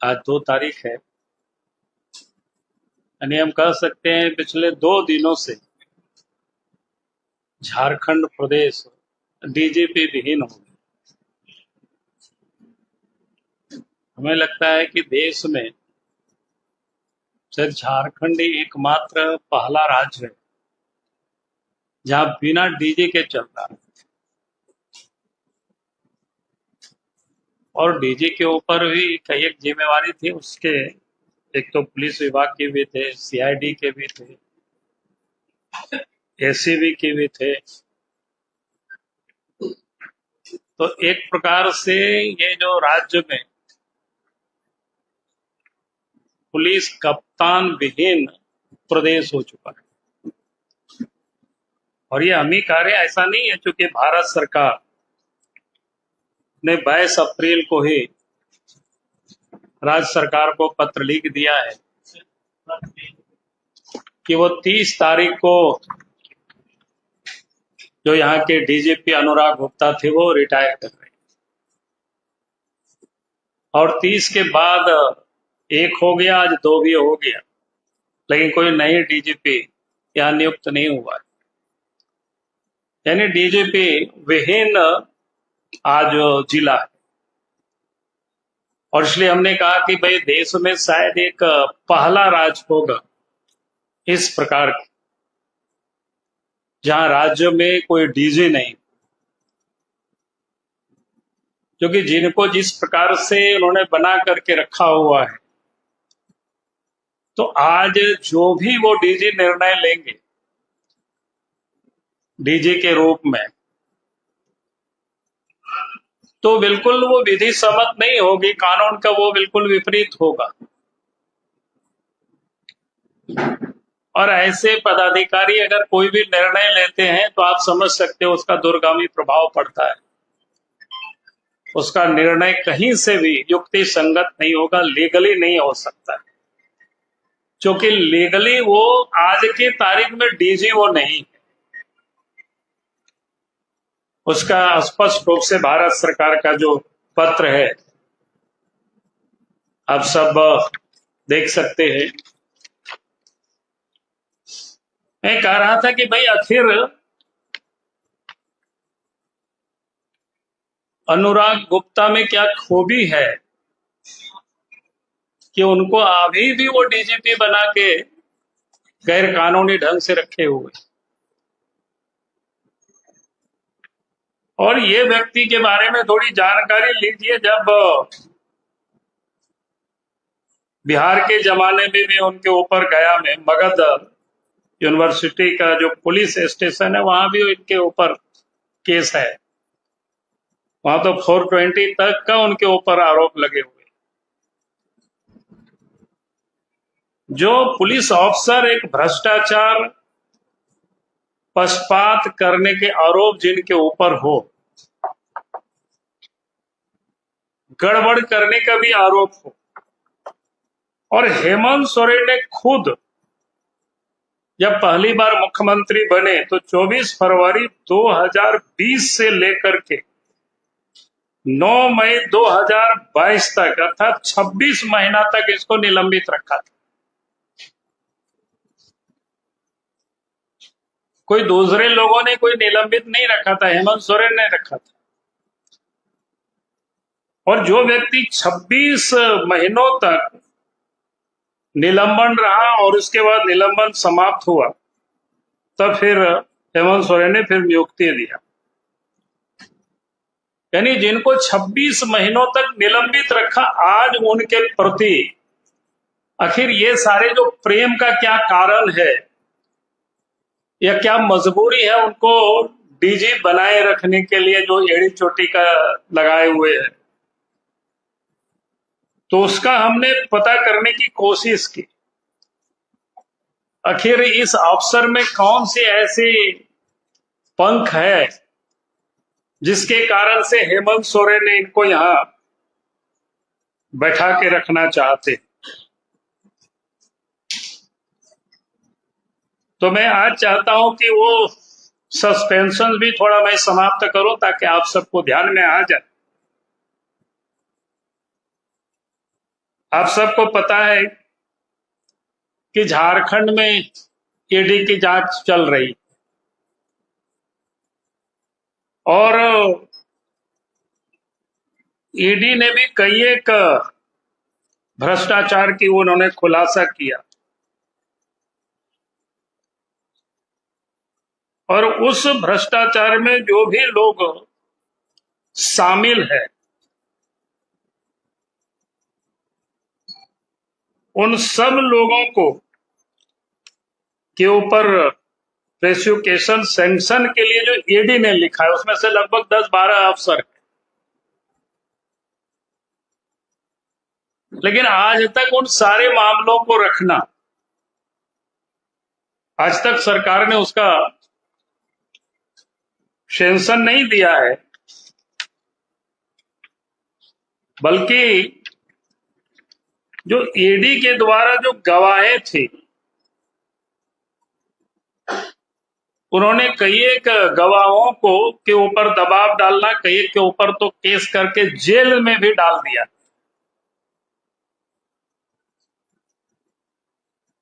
आज 2 तारीख है। यानी हम कह सकते हैं पिछले 2 दिनों से झारखंड प्रदेश डीजीपी विहीन हो गया। हमें लगता है कि देश में सिर्फ झारखंड ही एकमात्र पहला राज्य है जहां बिना डीजी के चल रहा है। और डीजी के ऊपर भी कई एक जिम्मेवारी थी उसके। एक तो पुलिस विभाग के भी थे, सीआईडी के भी थे, एसीबी के भी थे। तो एक प्रकार से ये जो राज्य में पुलिस कप्तान विहीन प्रदेश हो चुका है। और ये हम ही कह रहे हैं, ऐसा नहीं है, क्योंकि भारत सरकार ने 22 अप्रैल को ही राज्य सरकार को पत्र लिख दिया है कि वो 30 तारीख को जो यहाँ के डीजीपी अनुराग गुप्ता थे वो रिटायर कर रहे हैं। और 30 के बाद एक हो गया, आज 2 भी हो गया, लेकिन कोई नई डीजीपी यहाँ नियुक्त नहीं हुआ है। यानी डीजीपी विहीन आज जिला है। और इसलिए हमने कहा कि भाई देश में शायद एक पहला राज्य होगा इस प्रकार की, जहां राज्य में कोई डीजी नहीं, क्योंकि जिनको जिस प्रकार से उन्होंने बना करके रखा हुआ है, तो आज जो भी वो डीजी निर्णय लेंगे डीजी के रूप में, तो बिल्कुल वो विधि सम्मत नहीं होगी, कानून का वो बिल्कुल विपरीत होगा। और ऐसे पदाधिकारी अगर कोई भी निर्णय लेते हैं तो आप समझ सकते हो उसका दूरगामी प्रभाव पड़ता है। उसका निर्णय कहीं से भी युक्ति संगत नहीं होगा, लीगली नहीं हो सकता, क्योंकि लीगली वो आज की तारीख में डीजी वो नहीं है। उसका स्पष्ट रूप से भारत सरकार का जो पत्र है आप सब देख सकते हैं। मैं कह रहा था कि भाई आखिर अनुराग गुप्ता में क्या खूबी है कि उनको अभी भी वो डीजीपी बना के गैर कानूनी ढंग से रखे हुए। और ये व्यक्ति के बारे में थोड़ी जानकारी लीजिए। जब बिहार के जमाने में भी उनके ऊपर गया में मगध यूनिवर्सिटी का जो पुलिस स्टेशन है वहां भी इनके ऊपर केस है। वहां तो 420 तक का उनके ऊपर आरोप लगे हुए। जो पुलिस अफसर एक भ्रष्टाचार पक्षपात करने के आरोप जिनके ऊपर हो, गड़बड़ करने का भी आरोप हो, और हेमंत सोरेन ने खुद जब पहली बार मुख्यमंत्री बने तो 24 फरवरी 2020 से लेकर के 9 मई 2022 तक, अर्थात 26 महीना तक इसको निलंबित रखा था। कोई दूसरे लोगों ने कोई निलंबित नहीं रखा था, हेमंत सोरेन ने रखा था। और जो व्यक्ति 26 महीनों तक निलंबन रहा और उसके बाद निलंबन समाप्त हुआ, तब फिर हेमंत सोरेन ने फिर नियुक्ति दिया। यानी जिनको 26 महीनों तक निलंबित रखा, आज उनके प्रति आखिर ये सारे जो प्रेम का क्या कारण है या क्या मजबूरी है उनको डीजी बनाए रखने के लिए, जो एड़ी चोटी का लगाए हुए है। तो उसका हमने पता करने की कोशिश की। आखिर इस अफसर में कौन सी ऐसी पंख है जिसके कारण से हेमंत सोरेन ने इनको यहां बैठा के रखना चाहते। तो मैं आज चाहता हूं कि वो सस्पेंशन भी थोड़ा मैं समाप्त करूं ताकि आप सबको ध्यान में आ जाए। आप सबको पता है कि झारखंड में ईडी की जांच चल रही और ईडी ने भी कई एक भ्रष्टाचार की उन्होंने खुलासा किया और उस भ्रष्टाचार में जो भी लोग शामिल है उन सब लोगों को के ऊपर प्रोसिक्यूशन सैंक्शन के लिए जो ईडी ने लिखा है उसमें से लगभग 10-12 अफसर है। लेकिन आज तक उन सारे मामलों को रखना, आज तक सरकार ने उसका सैंक्शन नहीं दिया है, बल्कि जो ईडी के द्वारा जो गवाहें थी उन्होंने कई एक गवाहों को के ऊपर दबाव डालना, कई एक के ऊपर तो केस करके जेल में भी डाल दिया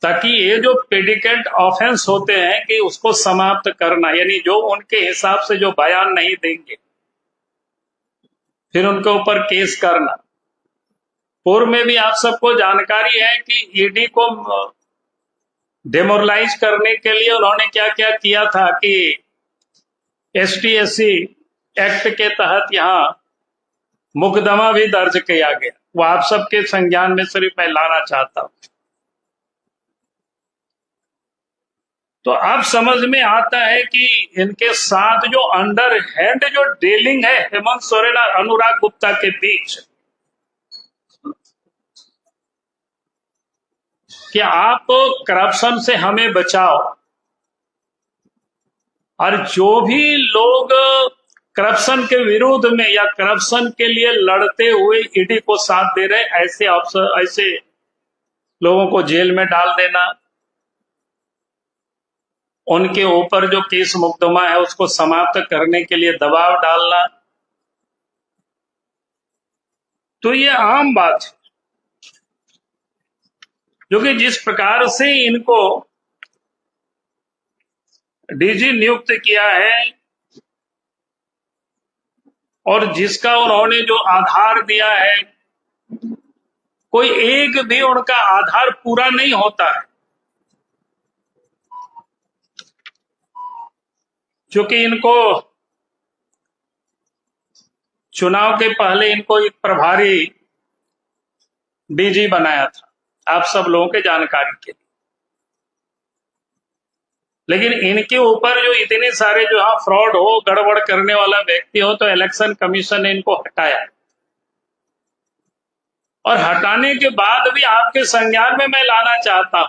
ताकि ये जो प्रेडिकेट ऑफेंस होते हैं कि उसको समाप्त करना, यानी जो उनके हिसाब से जो बयान नहीं देंगे फिर उनके ऊपर केस करना। पूर्व में भी आप सबको जानकारी है कि ईडी को डेमोरलाइज करने के लिए उन्होंने क्या क्या किया था कि ST/SC एक्ट के तहत यहां मुकदमा भी दर्ज किया गया। वो आप सबके संज्ञान में सिर्फ मैं लाना चाहता हूं। तो अब समझ में आता है कि इनके साथ जो अंडर हैंड जो डीलिंग है हेमंत सोरेन और अनुराग गुप्ता के बीच, कि आप करप्शन से हमें बचाओ और जो भी लोग करप्शन के विरोध में या करप्शन के लिए लड़ते हुए ईडी को साथ दे रहे ऐसे अफसर, ऐसे लोगों को जेल में डाल देना, उनके ऊपर जो केस मुकदमा है उसको समाप्त करने के लिए दबाव डालना, तो ये आम बात है। जो कि जिस प्रकार से इनको डीजी नियुक्त किया है और जिसका उन्होंने जो आधार दिया है, कोई एक भी उनका आधार पूरा नहीं होता है। क्योंकि इनको चुनाव के पहले इनको एक प्रभारी डीजी बनाया था, आप सब लोगों के जानकारी के लिए। लेकिन इनके ऊपर जो इतने सारे जो हाँ फ्रॉड हो, गड़बड़ करने वाला व्यक्ति हो, तो इलेक्शन कमीशन ने इनको हटाया और हटाने के बाद भी आपके संज्ञान में मैं लाना चाहता हूं,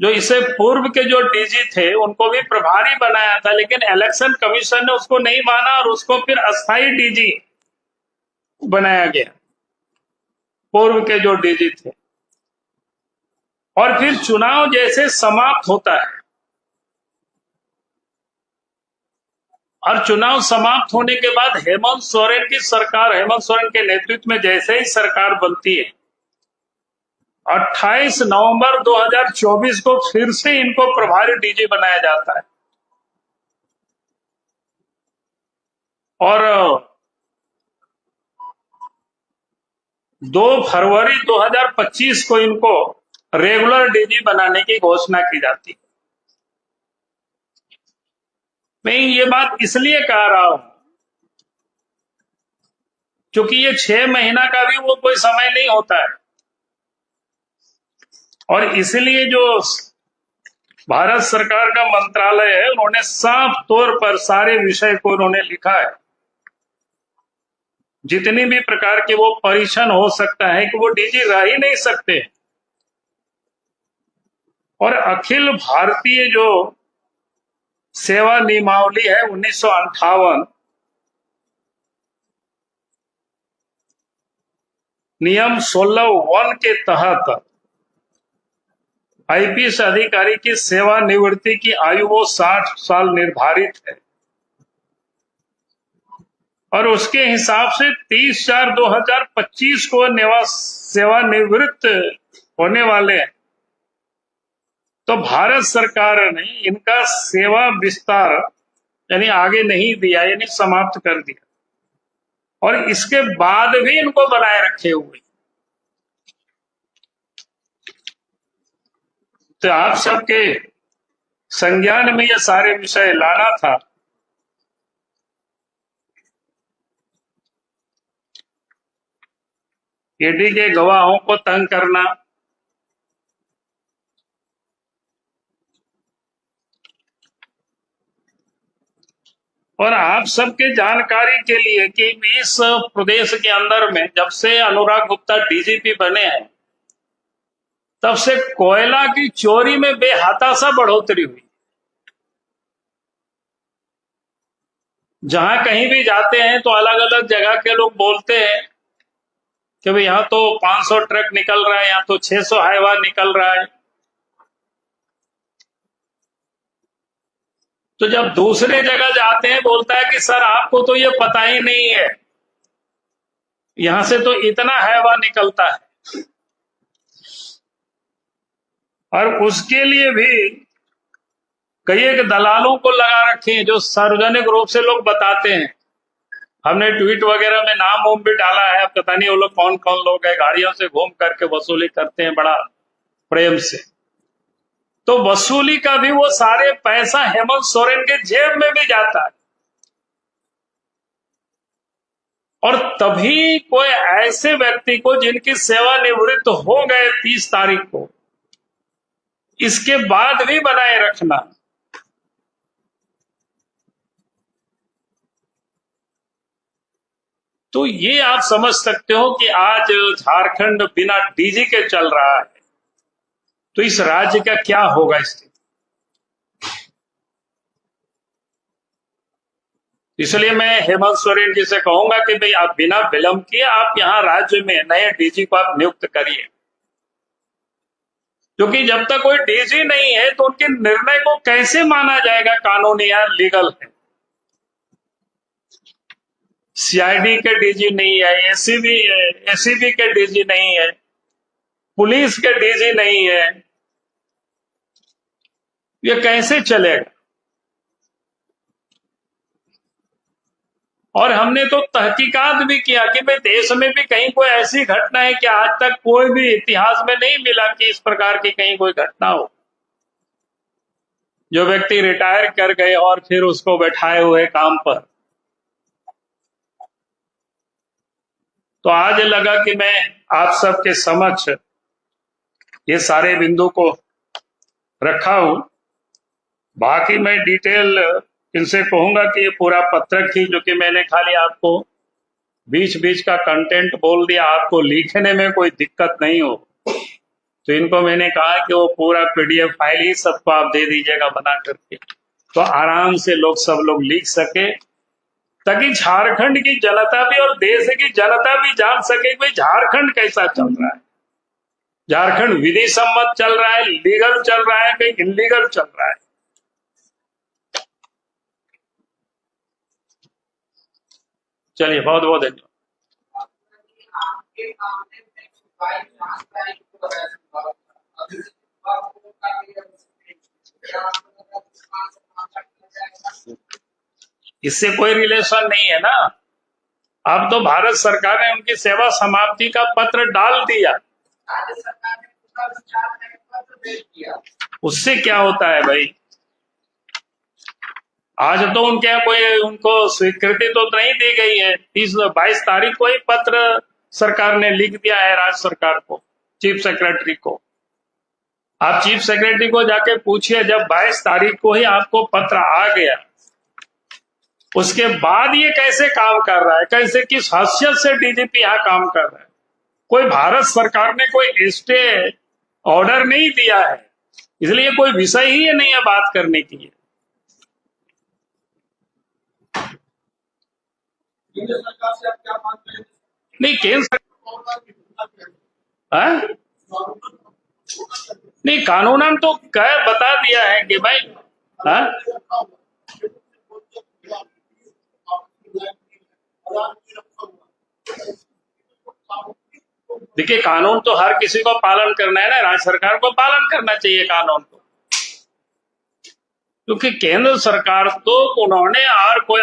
जो इससे पूर्व के जो डीजी थे उनको भी प्रभारी बनाया था, लेकिन इलेक्शन कमीशन ने उसको नहीं माना और उसको फिर अस्थायी डीजी बनाया गया, पूर्व के जो डीजी थे। और फिर चुनाव जैसे समाप्त होता है और चुनाव समाप्त होने के बाद हेमंत सोरेन की सरकार, हेमंत सोरेन के नेतृत्व में जैसे ही सरकार बनती है, 28 नवंबर 2024 को फिर से इनको प्रभारी डीजी बनाया जाता है और 2 फरवरी 2025 को इनको रेगुलर डीजी बनाने की घोषणा की जाती है। मैं ये बात इसलिए कह रहा हूं क्योंकि ये 6 महीना का भी वो कोई समय नहीं होता है और इसलिए जो भारत सरकार का मंत्रालय है उन्होंने साफ तौर पर सारे विषय को उन्होंने लिखा है, जितनी भी प्रकार के वो परीक्षण हो सकता है कि वो डीजी रह ही नहीं सकते। और अखिल भारतीय जो सेवा नियमावली है 1958 नियम 16(1) के तहत आईपीएस अधिकारी की सेवानिवृत्ति की आयु वो 60 साल निर्धारित है और उसके हिसाब से 30/4/2025 को सेवानिवृत्त होने वाले हैं। तो भारत सरकार ने इनका सेवा विस्तार यानी आगे नहीं दिया, यानी समाप्त कर दिया, और इसके बाद भी इनको बनाए रखे हुए। तो आप सबके संज्ञान में ये सारे विषय लाना था। ईडी के गवाहों को तंग करना, और आप सबके जानकारी के लिए कि इस प्रदेश के अंदर में जब से अनुराग गुप्ता डीजीपी बने हैं तब से कोयला की चोरी में बेहाताशा बढ़ोतरी हुई। जहां कहीं भी जाते हैं तो अलग अलग जगह के लोग बोलते हैं कि भाई यहां तो 500 ट्रक निकल रहा है, यहां तो 600 हाईवा निकल रहा है। तो जब दूसरे जगह जाते हैं बोलता है कि सर आपको तो ये पता ही नहीं है, यहां से तो इतना हाईवा निकलता है। और उसके लिए भी कई एक दलालों को लगा रखे हैं जो सार्वजनिक रूप से लोग बताते हैं। हमने ट्वीट वगैरह में नाम वाम भी डाला है, पता नहीं वो लोग कौन कौन लोग हैं, गाड़ियों से घूम करके वसूली करते हैं बड़ा प्रेम से। तो वसूली का भी वो सारे पैसा हेमंत सोरेन के जेब में भी जाता है। और तभी कोई ऐसे व्यक्ति को जिनकी सेवानिवृत्त हो गए 30 तारीख को, इसके बाद भी बनाए रखना, तो ये आप समझ सकते हो कि आज झारखंड बिना डीजी के चल रहा है, तो इस राज्य का क्या होगा स्थिति। इसलिए मैं हेमंत सोरेन जी से कहूंगा कि भाई आप बिना विलंब किए आप यहां राज्य में नए डीजी को आप नियुक्त करिए, क्योंकि जब तक कोई डीजी नहीं है तो उनके निर्णय को कैसे माना जाएगा, कानूनी या लीगल है। सीआईडी के डीजी नहीं है, एसीबी के डीजी नहीं है, पुलिस के डीजी नहीं है, ये कैसे चलेगा। और हमने तो तहकीकात भी किया कि भाई देश में भी कहीं कोई ऐसी घटना है कि आज तक कोई भी इतिहास में नहीं मिला कि इस प्रकार की कहीं कोई घटना हो, जो व्यक्ति रिटायर कर गए और फिर उसको बैठाए हुए काम पर। तो आज लगा कि मैं आप सबके समक्ष ये सारे बिंदु को रखा हूं। बाकी मैं डिटेल इनसे कहूंगा कि ये पूरा पत्रक ही, जो कि मैंने खाली आपको बीच बीच का कंटेंट बोल दिया, आपको लिखने में कोई दिक्कत नहीं हो, तो इनको मैंने कहा कि वो पूरा पीडीएफ फाइल ही सबको आप दे दीजिएगा बना करके, तो आराम से सब लोग लिख सके, ताकि झारखंड की जनता भी और देश की जनता भी जान सके कि भाई झारखंड कैसा चल रहा है। झारखंड विधि सम्मत चल रहा है, लीगल चल रहा है, कहीं इलीगल चल रहा है। चलिए, बहुत बहुत धन्यवाद। इससे कोई रिलेशन नहीं है ना। अब तो भारत सरकार ने उनकी सेवा समाप्ति का पत्र डाल दिया, उससे क्या होता है भाई। आज तो उनके यहाँ कोई उनको स्वीकृति तो नहीं दी गई है। 22 तारीख को ही पत्र सरकार ने लिख दिया है राज्य सरकार को, चीफ सेक्रेटरी को। आप चीफ सेक्रेटरी को जाके पूछिए, जब 22 तारीख को ही आपको पत्र आ गया, उसके बाद ये कैसे काम कर रहा है, कैसे किस हैसियत से डीजीपी यहां काम कर रहा है। कोई भारत सरकार ने कोई स्टे ऑर्डर नहीं दिया है, इसलिए कोई विषय ही नहीं है बात करने की। केंद्र सरकार से आप क्या मांग रहे हैं? नहीं, केंद्र नहीं, कानूनन तो कह बता दिया है कि भाई देखिए, कानून तो हर किसी को पालन करना है ना, राज्य सरकार को पालन करना चाहिए कानून को, क्योंकि केंद्र सरकार तो उन्होंने और कोई